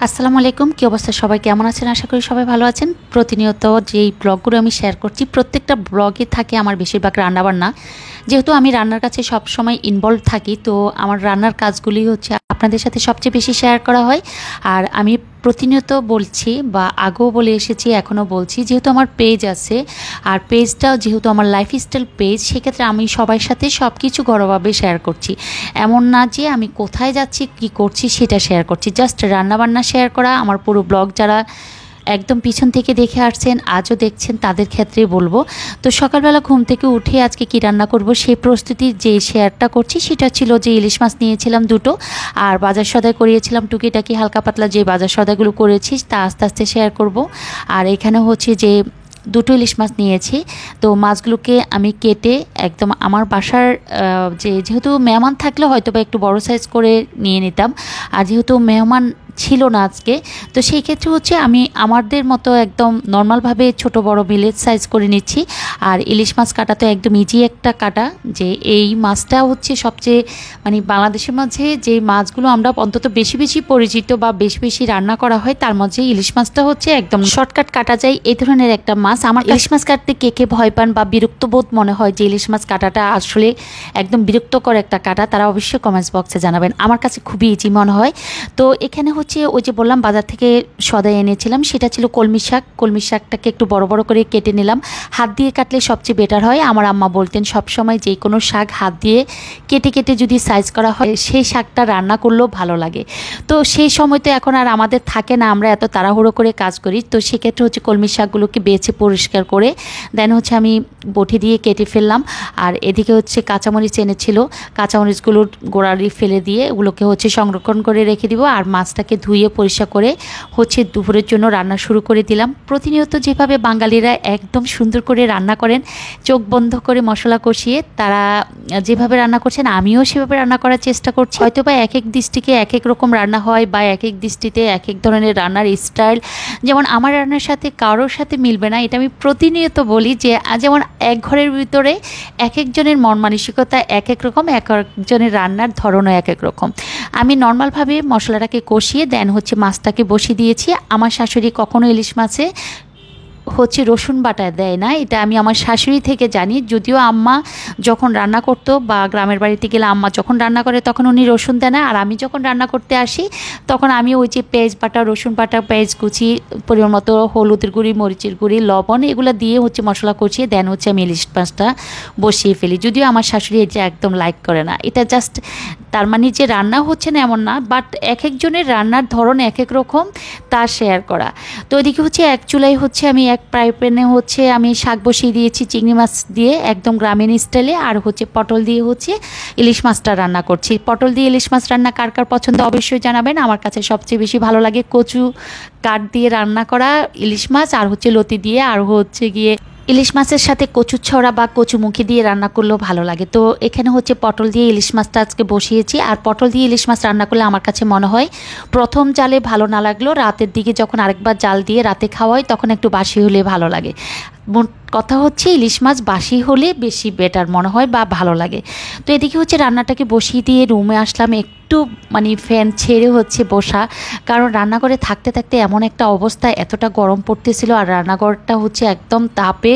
আসসালামু আলাইকুম। কি অবস্থা সবাই, কেমন আছেন? আশা করি সবাই ভালো আছেন। প্রতিনিয়ত যেই ব্লগগুলো আমি শেয়ার করছি প্রত্যেকটা ব্লগে থাকে আমার বেশিরভাগ রান্নাবান্না। যেহেতু আমি রান্নার কাছে সবসময় ইনভলভ থাকি, তো আমার রান্নার কাজগুলি হচ্ছে আপনাদের সাথে সবচেয়ে বেশি শেয়ার করা হয়। আর আমি প্রতিনিয়ত বলছি বা আগেও বলে এসেছি, এখনও বলছি, যেহেতু আমার পেজ আছে আর পেজটাও যেহেতু আমার লাইফস্টাইল পেজ, সেক্ষেত্রে আমি সবার সাথে সব কিছু ঘরোয়াভাবে শেয়ার করছি। এমন না যে আমি কোথায় যাচ্ছি কি করছি সেটা শেয়ার করছি, জাস্ট রান্নাবান্না শেয়ার করা। আমার পুরো ব্লগ যারা একদম পিছন থেকে দেখে আসছেন, আজও দেখছেন, তাদের ক্ষেত্রেই বলবো। তো সকালবেলা ঘুম থেকে উঠে আজকে কি রান্না করব সেই প্রস্তুতি যে শেয়ারটা করছি সেটা ছিল যে ইলিশ মাছ নিয়েছিলাম দুটো, আর বাজার সদাই করিয়েছিলাম টুকিটাকি হালকা পাতলা যে বাজার সদাইগুলো করেছি তা আস্তে আস্তে শেয়ার করব। আর এখানে হচ্ছে যে দুটো ইলিশ মাছ নিয়েছি, তো মাছগুলোকে আমি কেটে একদম আমার বাসার যেহেতু মেহমান থাকলে হয়তো বা একটু বড় সাইজ করে নিয়ে নিতাম, আর যেহেতু মেহমান ছিল না আজকে, তো সেই ক্ষেত্রে হচ্ছে আমি আমাদের মতো একদম নর্মালভাবে ছোট বড় মিলেজ সাইজ করে নিচ্ছি। আর ইলিশ মাছ কাটা তো একদম ইজি একটা কাটা, যে এই মাছটা হচ্ছে সবচেয়ে বাংলাদেশের মাঝে যে মাছগুলো আমরা অন্তত বেশি বেশি পরিচিত বা বেশি বেশি রান্না করা হয় তার মধ্যে ইলিশ মাছটা হচ্ছে একদম শর্টকাট কাটা যায় এই ধরনের একটা মাছ। আমার ইলিশ মাছ কাটতে কে কে ভয় পান বা বিরক্ত বোধ মনে হয় যে ইলিশ মাছ কাটাটা আসলে একদম বিরক্তকর একটা কাটা, তারা অবশ্যই কমেন্টস বক্সে জানাবেন। আমার কাছে খুবই ইজি মনে হয়। তো এখানে হচ্ছে ওই যে বললাম বাজার থেকে সদাই এনেছিলাম, সেটা ছিল কলমি শাক। কলমি শাকটাকে একটু বড় বড় করে কেটে নিলাম। হাত দিয়ে কাটলে সবচেয়ে বেটার হয়। আমার আম্মা বলতেন সবসময় যে কোনো শাক হাত দিয়ে কেটে কেটে যদি সাইজ করা হয় সেই শাকটা রান্না করলেও ভালো লাগে। তো সেই সময় তো এখন আর আমাদের থাকে না, আমরা এত তাড়াহুড়ো করে কাজ করি। তো সেক্ষেত্রে হচ্ছে কলমি শাকগুলোকে বেছে পরিষ্কার করে দেন হচ্ছে আমি বটি দিয়ে কেটে ফেললাম। আর এদিকে হচ্ছে কাঁচামরিচ এনেছিল, কাঁচামরিচগুলোর গোড়ালি ফেলে দিয়ে ওগুলোকে হচ্ছে সংরক্ষণ করে রেখে দিব। আর মাছটাকে ধুয়ে পরিষ্কার করে হচ্ছে দুপুরের জন্য রান্না শুরু করে দিলাম। প্রতিনিয়ত যেভাবে বাঙালিরা একদম সুন্দর করে রান্না করেন, চোখ বন্ধ করে মশলা কষিয়ে, তারা যেভাবে রান্না করছেন আমিও সেভাবে রান্না করার চেষ্টা করছি। হয়তো বা এক এক দৃষ্টিকে এক এক রকম রান্না হয় বা এক এক দৃষ্টিতে এক এক ধরনের রান্নার স্টাইল, যেমন আমার রান্নার সাথে কারোর সাথে মিলবে না, এটা আমি প্রতিনিয়ত বলি। যে যেমন এক ঘরের ভিতরে এক একজনের মন মানসিকতা এক এক রকম, এক একজনের রান্নার ধরনও এক এক রকম। আমি নর্মালভাবে মশলাটাকে কষিয়ে দেন হচ্ছে মাছটাকে বসিয়ে দিয়েছি। আমার শাশুড়ি কখনো ইলিশ মাছে হচ্ছে রসুন বাটা দেয় না, এটা আমি আমার শাশুড়ি থেকে জানি। যদিও আম্মা যখন রান্না করতো বা গ্রামের বাড়িতে গেলে আম্মা যখন রান্না করে তখন উনি রসুন দেয় না, আর আমি যখন রান্না করতে আসি তখন আমি ওই যে পেঁয়াজ বাটা, রসুন বাটা, পেঁয়াজ কুচি, পরিমাণ মতো হলুদের গুঁড়ি, মরিচের গুঁড়ি, লবণ, এগুলো দিয়ে হচ্ছে মশলা কষিয়ে দেন হচ্ছে আমি ইলিশ মাছটা বসিয়ে ফেলি। যদিও আমার শাশুড়ি এটা একদম লাইক করে না। এটা জাস্ট তার মানে যে রান্না হচ্ছে না এমন না, বাট এক একজনের রান্নার ধরন এক এক রকম, তা শেয়ার করা। তো ওইদিকে হচ্ছে এক চুলায় হচ্ছে আমি এক ফ্রাই প্যানে হচ্ছে আমি শাক বসিয়ে দিয়েছি চিংড়ি মাছ দিয়ে একদম গ্রামীণ স্টাইলে, আর হচ্ছে পটল দিয়ে হচ্ছে ইলিশ মাছটা রান্না করছি। পটল দিয়ে ইলিশ মাছ রান্না কার কার পছন্দ অবশ্যই জানাবেন। আমার কাছে সবচেয়ে বেশি ভালো লাগে কচু কাঠ দিয়ে রান্না করা ইলিশ মাছ, আর হচ্ছে লতি দিয়ে, আর হচ্ছে গিয়ে ইলিশ মাছের সাথে কচু ছড়া বা কচুমুখী দিয়ে রান্না করলেও ভালো লাগে। তো এখানে হচ্ছে পটল দিয়ে ইলিশ মাছটা আজকে বসিয়েছি। আর পটল দিয়ে ইলিশ মাছ রান্না করলে আমার কাছে মনে হয় প্রথম জালে ভালো না লাগলো, রাতের দিকে যখন আরেকবার জাল দিয়ে রাতে খাওয়াই তখন একটু বাসি হলে ভালো লাগে। মোট কথা হচ্ছে ইলিশ মাছ বাসি হলে বেশি বেটার মনে হয় বা ভালো লাগে। তো এদিকে হচ্ছে রান্নাটাকে বসিয়ে দিয়ে রুমে আসলাম, একটু ফ্যান ছেড়ে হচ্ছে বসা, কারণ রান্নাঘরে থাকতে থাকতে এমন একটা অবস্থা, এতটা গরম পড়তেছিল। আর রান্নাঘরটা হচ্ছে একদম তাপে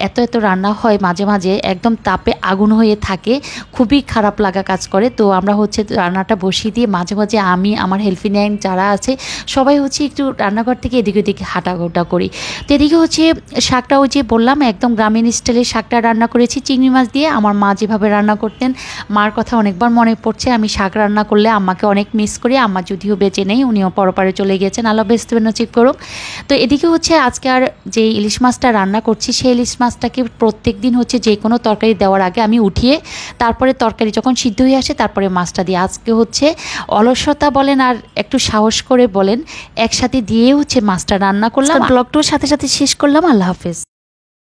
এত এত রান্না হয়, মাঝে মাঝে একদম তাপে আগুন হয়ে থাকে, খুবই খারাপ লাগা কাজ করে। তো আমরা হচ্ছে রান্নাটা বসিয়ে দিয়ে মাঝে মাঝে আমি, আমার হেল্পিং হ্যান্ড যারা আছে সবাই হচ্ছে একটু রান্নাঘর থেকে এদিকে ওদিকে হাঁটাঘোটা করি। তো এদিকে হচ্ছে শাকটা ওই যে বললাম একদম গ্রামীণ স্টাইলের শাকটা রান্না করেছি চিংড়ি মাছ দিয়ে। আমার মা যেভাবে রান্না করতেন, মার কথা অনেকবার মনে পড়ছে। আমি শাক রান্না করলে আম্মাকে অনেক মিস করি। আম্মা যদিও বেঁচে নেই, উনিও পরপারে চলে গিয়েছেন, আল্লাহ বেস্ত নসিব করুক। তো এদিকে হচ্ছে আজকে আর যে ইলিশ মাছটা রান্না করছি সেই ইলিশ মাছটাকে প্রত্যেক দিন হচ্ছে যে কোনো তরকারি দেওয়ার আগে আমি উঠিয়ে তারপরে তরকারি যখন সিদ্ধ হয়ে আসে তারপরে মাছটা দিয়ে, আজকে হচ্ছে অলসতা বলেন আর একটু সাহস করে বলেন একসাথে দিয়ে হচ্ছে মাছটা রান্না করলাম। ব্লগটার সাথে সাথে শেষ করলাম। আল্লাহ হাফেজ।